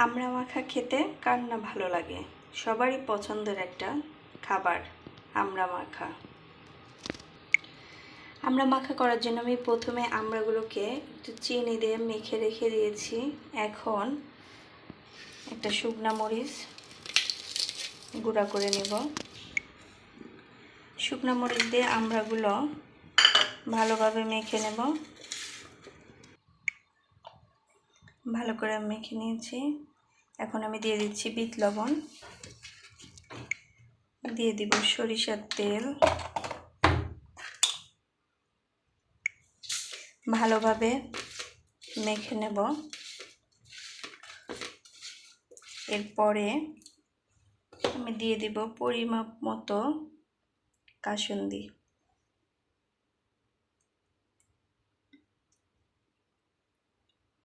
আমড়া মাখা খেতে কার না ভালো লাগে, সবারই পছন্দের একটা খাবার আমড়া মাখা। আমড়া মাখা করার জন্য আমি প্রথমে আমড়াগুলোকে একটু চিনি দিয়ে মেখে রেখে দিয়েছি। এখন একটা শুকনা মরিচ গুঁড়া করে নেব। শুকনা মরিচ দিয়ে আমড়াগুলো ভালোভাবে মেখে নেব। ভালো করে মেখে নিয়েছি। এখন আমি দিয়ে দিচ্ছি বিট লবণ, দিয়ে দিব সরিষার তেল, ভালোভাবে মেখে নেব। এরপরে আমি দিয়ে দিব পরিমাপ মতো কাসুন্দি।